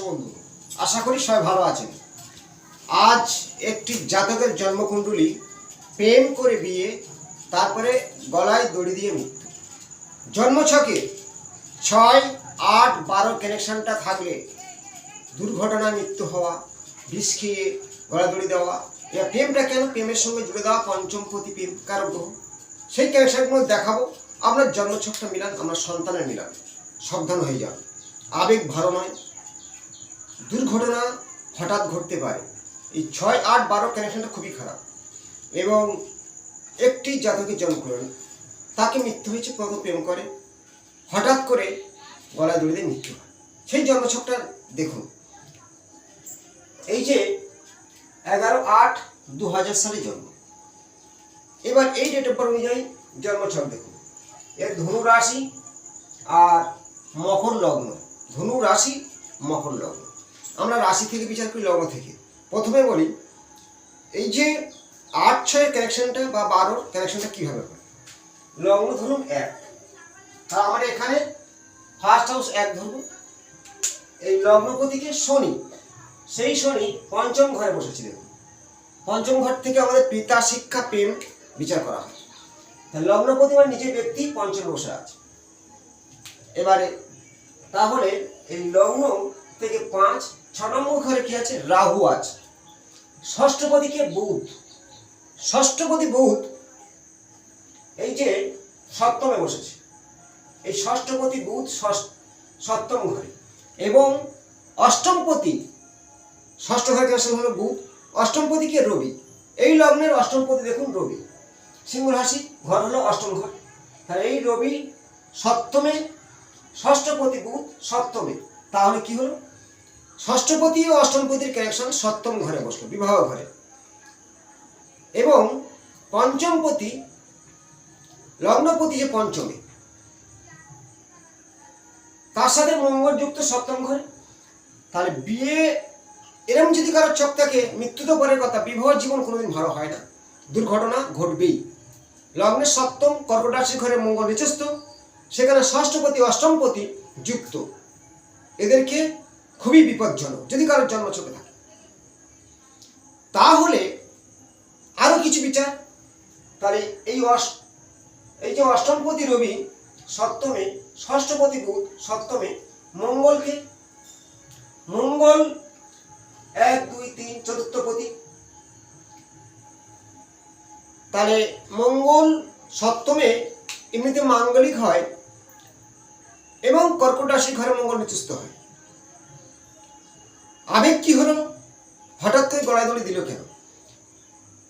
বন্ধু, আশা করি সবাই ভালো আছেন। আজ একটি জাতকের জন্মকুণ্ডলী, প্রেম করে বিয়ে, তারপরে গলায় দড়ি দিয়ে মৃত্যু। জন্মছকে 6, 8, 12 কানেকশনটা থাকলে দুর্ঘটনায় মৃত্যু হওয়া, বিষ খেয়ে গলা দড়ি দেওয়া। এবার প্রেমটা কেন? প্রেমের সঙ্গে জুড়ে দেওয়া পঞ্চমপতি প্রেম কারক গ্রহ। সেই কানেকশনগুলো দেখাবো। আপনার জন্মছকটা মিলান, আপনার সন্তানের মিলান, সাবধান হয়ে যান। আবেগ ভালো নয়, দুর্ঘটনা হঠাৎ ঘটতে পারে। এই 6, 8, 12 কানেকশনটা খুবই খারাপ। এবং একটি জাতকের জন্মগ্রহণ, তাকে মৃত্যু হয়েছে, কত প্রেম করে, হঠাৎ করে গলায় দড়ি দিয়ে মৃত্যু হয়। সেই জন্মছকটা দেখুন। এই যে 11/8/2000 সালে জন্ম। এবার এই ডেট অফ বার্থ অনুযায়ী জন্মছক দেখুন। এর ধনু রাশি আর মকর লগ্ন। ধনু রাশি, মকর লগ্ন। আমরা রাশি থেকে বিচার করি, লগ্ন থেকে। প্রথমে বলি, এই যে 8-6 কানেকশনটা বা 12 কানেকশনটা কীভাবে হয়। লগ্ন ধরুন 1, তার আমরা এখানে ফার্স্ট হাউস 1 ধরব। এই লগ্নপতিকে শনি, সেই শনি পঞ্চম ঘরে বসেছে। দেখুন, পঞ্চম ঘর থেকে আমাদের পিতা, শিক্ষা, প্রেম বিচার করা হয়। লগ্নপতি মানে নিজের ব্যক্তি পঞ্চম বসে আছে। এবারে তাহলে এই লগ্ন থেকে 5, 6 নম্বর ঘরে কি আছে? রাহু আছে। ষষ্ঠপতিকে বুধ, ষষ্ঠপতি বুধ এই যে সপ্তমে বসেছে। এই ষষ্ঠপতি বুধ সপ্তম ঘরে। এবং অষ্টমপতি, ষষ্ঠ ঘরে হলো বুধ, অষ্টমপতিকে রবি। এই লগ্নের অষ্টমপতি দেখুন রবি, সিংহ রাশি, ঘর হলো অষ্টম ঘর। তাহলে এই রবি সপ্তমে, ষষ্ঠপতি বুধ সপ্তমে। তাহলে কি হলো? ষষ্ঠপতি ও অষ্টমপতির কানেকশন সপ্তম ঘরে বসলো, বিবাহ ঘরে। এবং পঞ্চমপতি, লগ্নপতি যে পঞ্চমে, তার সাথে মঙ্গলযুক্ত সপ্তম ঘরে। তাহলে বিয়ে এরকম যদি কারোর চোখ থাকে, মৃত্যু তো পরের কথা, বিবাহ জীবন কোনোদিন ভালো হয় না, দুর্ঘটনা ঘটবেই। লগ্নের সপ্তম কর্কট রাশির ঘরে মঙ্গল নিচস্থ, সেখানে ষষ্ঠপতি অষ্টমপতি যুক্ত। এদেরকে খুবই বিপজ্জনক যদি কারোর জন্মছকে থাকে। তাহলে আরো কিছু বিচার। তাহলে এই যে অষ্টমপতি রবি সপ্তমে, ষষ্ঠপতি বুধ সপ্তমে, মঙ্গলকে, মঙ্গল 1, 2, 3 চতুর্থপতি। তাহলে মঙ্গল সপ্তমে এমনিতে মাঙ্গলিক হয়, এবং কর্কট রাশির ঘরে মঙ্গল নিচস্থ হয়। আবেগ কি হলো? হঠাৎ করে গলায় দড়ি দিল কেন?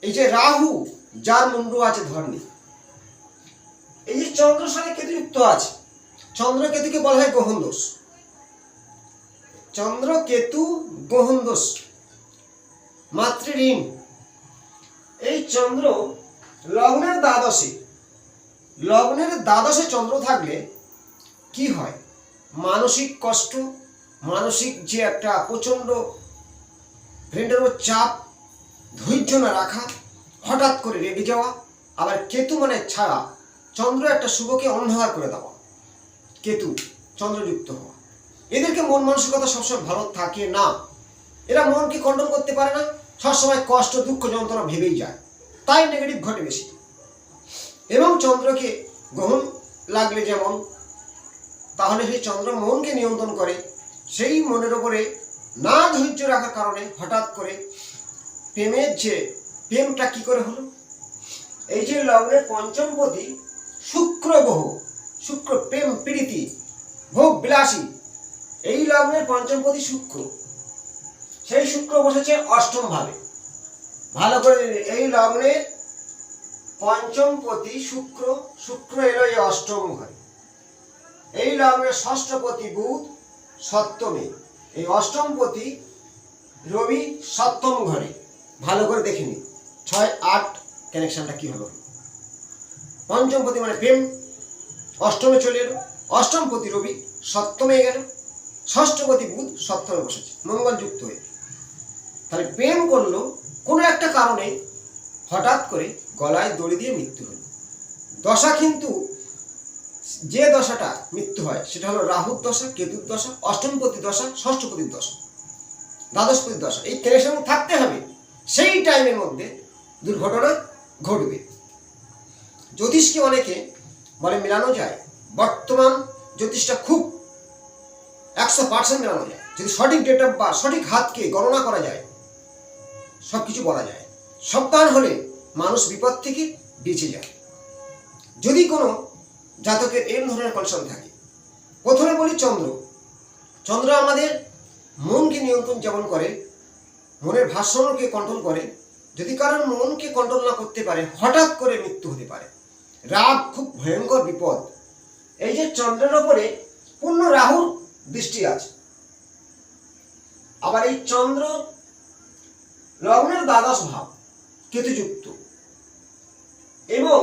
এই যে রাহু, যার মুন্ডু আছে ধর্মী, এই যে চন্দ্রের সাথে কেতু যুক্ত আছে। চন্দ্র কেতুকে বলা হয় গ্রহণ দোষ। চন্দ্র কেতু গ্রহণ দোষ, মাতৃঋণ। এই চন্দ্র লগ্নের দ্বাদশে, লগ্নের দ্বাদশে চন্দ্র থাকলে কি হয়? মানসিক কষ্ট, মানসিক যে একটা প্রচন্ড ব্রেনের চাপ, ধৈর্য না রাখা, হঠাৎ করে রেগে যাওয়া। আবার কেতু মানে ছায়া, চন্দ্র একটা শুভকে অন্ধকার করে দেওয়া, কেতু চন্দ্রযুক্ত হওয়া। এদেরকে মন মানসিকতা সবসময় ভালো থাকে না, এরা মনকে কন্ট্রোল করতে পারে না, সবসময় কষ্ট, দুঃখ, যন্ত্রণা ভেবেই যায়, তাই নেগেটিভ ঘটে বেশি। এবং চন্দ্রকে গ্রহণ লাগলে যেমন, তাহলে সেই চন্দ্র মনকে নিয়ন্ত্রণ করে। সেই মনের ওপরে না ধৈর্য রাখার কারণে হঠাৎ করে প্রেমের যে প্রেমটা কি করে হলো? এই যে লগ্নের পঞ্চমপতি শুক্র গ্রহ, শুক্র প্রেম, প্রীতি, ভোগ বিলাসী। এই লগ্নের পঞ্চমপতি শুক্র, সেই শুক্র বসেছে অষ্টম ভাবে। ভালো করে, এই লগ্নের পঞ্চমপতি শুক্র, শুক্র এলো এই অষ্টম ঘরে। এই লগ্নের ষষ্ঠপতি বুধ সপ্তমে, এই অষ্টমপতি রবি সপ্তম ঘরে। ভালো করে দেখে নিন 6, 8 কানেকশনটা কি হলো। পঞ্চমপতি মানে প্রেম, অষ্টমে চলে এলো, অষ্টমপতি রবি সপ্তমে গেল, ষষ্ঠপতি বুধ সপ্তমে বসেছে মঙ্গল যুক্ত হয়ে। তাহলে প্রেম করলো, কোনো একটা কারণে হঠাৎ করে গলায় দড়ি দিয়ে মৃত্যু হলো। দশা কিন্তু যে দশাটা মৃত্যু হয় সেটা হলো রাহুর দশা, কেতুর দশা, অষ্টমপতি দশা, ষষ্ঠপতির দশা, দ্বাদশপতির দশা। এই কানেকশন থাকতে হবে, সেই টাইমের মধ্যে দুর্ঘটনা ঘটবে। জ্যোতিষকে অনেকে বলে মেলানো যায়, বর্তমান জ্যোতিষটা খুব 100% মেলানো যায়। যদি সঠিক ডেট অফ বার্থ, সঠিক হাতকে গণনা করা যায়, সব কিছু বলা যায়। সাবধান হলে মানুষ বিপদ থেকে বেঁচে যায়। যদি কোনো জাতকের এই ধরনের কন্ডিশন থাকে, প্রথমে বলি চন্দ্র। চন্দ্র আমাদের মনকে নিয়ন্ত্রণ যেমন করে, মনের ভারসাম্যকে কন্ট্রোল করে। যদি কারণ মনকে কন্ট্রোল না করতে পারে, হঠাৎ করে মৃত্যু হতে পারে। রাগ খুব ভয়ঙ্কর বিপদ। এই যে চন্দ্রের ওপরে পূর্ণ রাহুর দৃষ্টি আছে, আবার এই চন্দ্র লগ্নের দ্বাদশ ভাব কেতুযুক্ত, এবং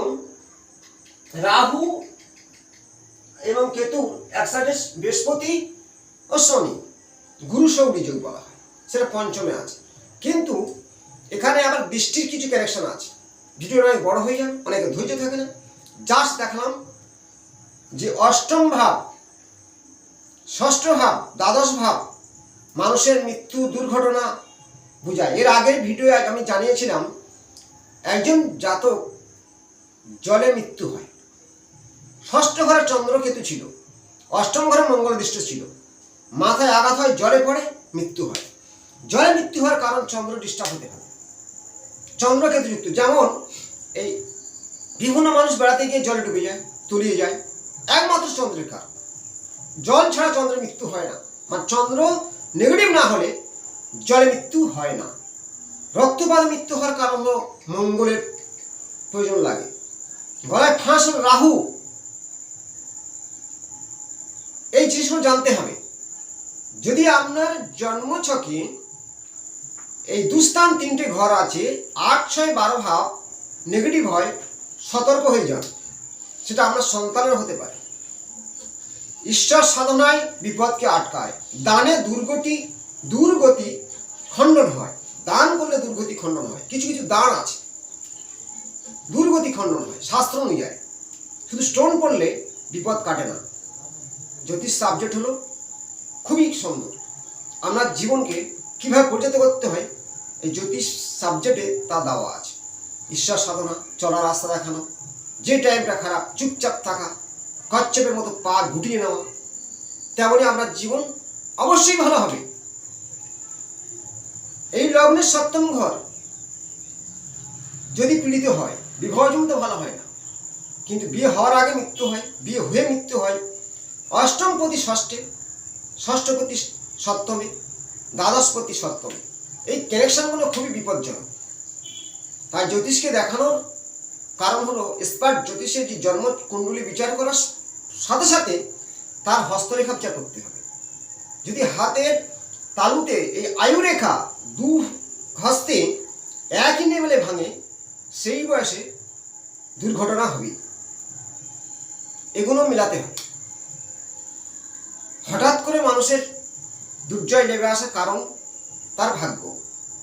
রাহু এবং কেতু একসাথে বৃহস্পতি ও শনি, গুরু সৌরি যোগ বলা হয়, সেটা পঞ্চমে আছে। কিন্তু এখানে আবার বৃষ্টির কিছু কানেকশন আছে। ভিডিও অনেক বড় হয়ে যাবে, অনেকে ধৈর্য থাকে না। জাস্ট দেখলাম যে অষ্টম ভাব, ষষ্ঠ ভাব, দ্বাদশ ভাব মানুষের মৃত্যু, দুর্ঘটনা বোঝায়। এর আগের ভিডিও আমি জানিয়েছিলাম একজন জাতক জলে মৃত্যু হয়, ষষ্ঠ ঘরে চন্দ্রকেতু ছিল, অষ্টম ঘরে মঙ্গল দৃষ্ট ছিল, মাথায় আঘাত হয়, জলে পড়ে মৃত্যু হয়। জলে মৃত্যু হওয়ার কারণ চন্দ্র ডিস্টার্ব হতে হবে, চন্দ্রকেতু যুক্ত। যেমন এই বিভিন্ন মানুষ বেড়াতে গিয়ে জলে ডুবে যায়, তলিয়ে যায়, একমাত্র চন্দ্রের কারণ। জল ছাড়া চন্দ্রের মৃত্যু হয় না, মানে চন্দ্র নেগেটিভ না হলে জলে মৃত্যু হয় না। রক্তপাত মৃত্যু হওয়ার কারণ হলো মঙ্গলের প্রয়োজন লাগে। গলায় ফাঁস হল রাহু। এই জিনিসগুলো জানতে হবে। যদি আপনার জন্মছকে এই দুস্থান 3টে ঘর আছে, 8, 6, 12 ভাব নেগেটিভ হয়, সতর্ক হয়ে যান। সেটা আপনার সন্তানের হতে পারে। ঈশ্বর সাধনায় বিপদকে আটকায়, দানে দুর্গতি খণ্ডন হয়। দান করলে দুর্গতি খণ্ডন হয়। কিছু কিছু দান আছে দুর্গতি খণ্ডন হয় শাস্ত্র অনুযায়ী। শুধু স্টোন পড়লে বিপদ কাটে না। জ্যোতিষ সাবজেক্ট হলো খুবই সুন্দর। আপনার জীবনকে কিভাবে পরিচালিত করতে হয় এই জ্যোতিষ সাবজেক্টে তা দেওয়া আছে। ঈশ্বর সাধনা, চলার রাস্তা দেখানো, যে টাইমটা খারাপ চুপচাপ থাকা, কচ্ছপের মতো পা গুটিয়ে নেওয়া, তেমনি আপনার জীবন অবশ্যই ভালো হবে। এই লগ্নের সপ্তম ঘর যদি পীড়িত হয়, বিবাহ জনিত ভালো হয় না, কিন্তু বিয়ে হওয়ার আগে মৃত্যু হয়, বিয়ে হয়ে মৃত্যু হয়। অষ্টমপতি ষষ্ঠে, ষষ্ঠপতি সপ্তমে, দ্বাদশপতি সপ্তমে। এই কানেকশনগুলো খুবই বিপজ্জনক। তাই জ্যোতিষকে দেখানোর কারণ হলো এক্সপার্ট জ্যোতিষের যে জন্ম কুণ্ডলী বিচার করার সাথে সাথে তার হস্তরেখা বিচার করতে হবে। যদি হাতের তালুতে এই আয়ুরেখা দু হস্তে একই লেভেলে ভাঙে, সেই বয়সে দুর্ঘটনা হবে। এগুলো মেলাতে হবে। হঠাৎ করে মানুষের দুর্জয় নেমে আসার কারণ তার ভাগ্য,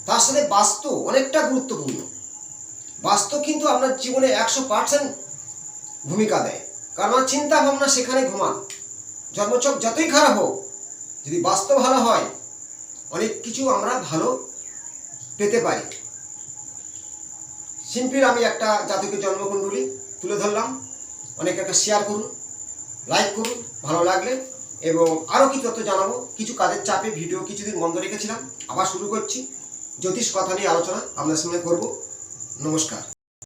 তার সাথে বাস্তু অনেকটা গুরুত্বপূর্ণ। বাস্তু কিন্তু আপনার জীবনে 100% ভূমিকা দেয়, কারণ আমার চিন্তা ভাবনা সেখানে ঘুমান। জন্মচক যতই খারাপ হোক, যদি বাস্তু ভালো হয় অনেক কিছু আমরা ভালো পেতে পারি। সিম্পল আমি একটা জাতকের জন্মকুণ্ডলী তুলে ধরলাম। অনেকে একটা শেয়ার করুন, লাইক করুন ভালো লাগলে, এবং আরও কিছু তথ্য জানাবো। কিছু কাজের চাপে ভিডিও কিছুদিন বন্ধ রেখেছিলাম, আবার শুরু করছি। জ্যোতিষ কথা নিয়ে আলোচনা আপনার সঙ্গে করব। নমস্কার।